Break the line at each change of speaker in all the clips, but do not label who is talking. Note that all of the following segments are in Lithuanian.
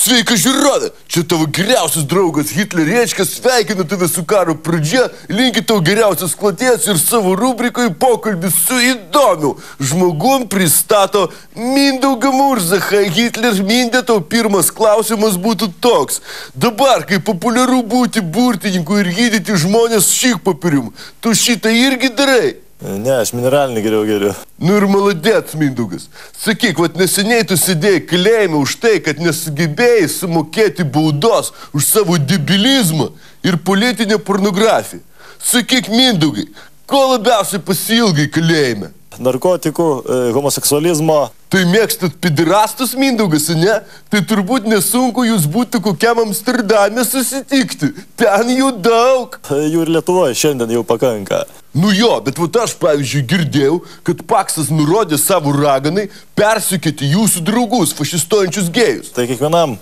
Sveika žiūrovė, čia tavo geriausias draugas Hitleriečkas, sveikinu tave su karo pradžia, linki tau geriausias kloties ir savo rubrikoje pokalbis su įdomiu žmogum pristato Mindaugą Murzachą. Hitler mindė, tau pirmas klausimas būtų toks. Dabar, kai populiaru būti burtininku ir gydyti žmonės šik papirium, tu šitą irgi darai?
Ne, aš mineralinį geriau.
Nu ir maladėts, Mindaugas. Sakyk, vat neseniai tu sėdėjai kalėjime už tai, kad nesugebėjai sumokėti baudos už savo debilizmą ir politinę pornografiją. Sakyk, Mindaugai, ko labiausiai pasiilgai kalėjime?
Narkotikų, homoseksualizmo.
Tai mėgstat pederastus, Mindaugas, ne? Tai turbūt nesunku jūs būtų kokiam Amsterdame susitikti. Ten jų daug.
Jų ir Lietuvoje šiandien jau pakanka.
Nu jo, bet vat aš, pavyzdžiui, girdėjau, kad Paksas nurodė savo raganai persikėti jūsų draugus, fašistuojančius gėjus.
Tai kiekvienam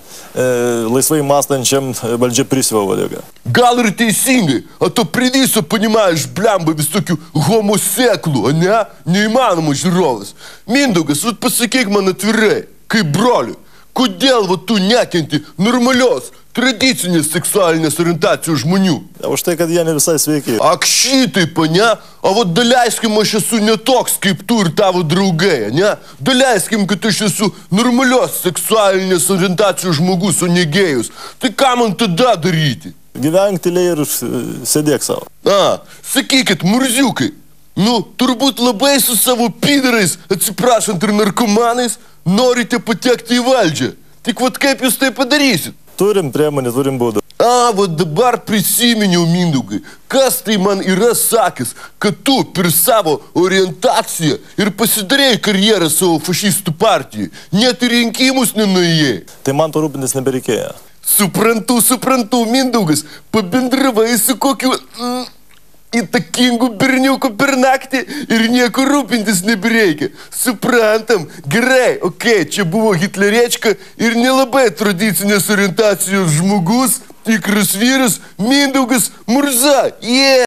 laisvai mąstančiam valdžia prisiuvo uodegą.
Gal ir teisingai, o to priviso, понимаешь, blemba visokių homoseklų, ne? Neįmanoma žiūrovas. Mindaugas, vat pasakyk man atvirai, kaip broliu, kodėl vat tu nekenti normalios, tradicinės seksualinės orientacijos žmonių?
Už tai, kad jie ne visai sveiki.
Ak šitaip, ne? O vat daleiskim, aš esu netoks kaip tu ir tavo draugai, ne? Daleiskim, kad aš esu normalios seksualinės orientacijos žmogus, o ne gėjus. Tai ką man tada daryti?
Gyvenk tyliai ir sėdėk savo.
Sakykit, murziukai, nu, turbūt labai su savo pidarais, atsiprašant ir narkomanais, norite patekti į valdžią. Tik vat kaip jūs tai padarysit?
Turim priemonę, turim būdą.
Vat dabar prisiminiau, Mindaugai, kas tai man yra sakęs, kad tu per savo orientaciją ir pasidarėjai karjerą savo fašistų partijai, net į rinkimus nenuėjai.
Tai man to rūpintis nebereikėjo.
Suprantu, Mindaugas, pabendravai su kokiu įtakingu berniuku per naktį ir nieko rūpintis nebereikia. Suprantam, gerai, okei, čia buvo Hitleriečka ir nelabai tradicinės orientacijos žmogus, tikras vyras, Mindaugas Murza.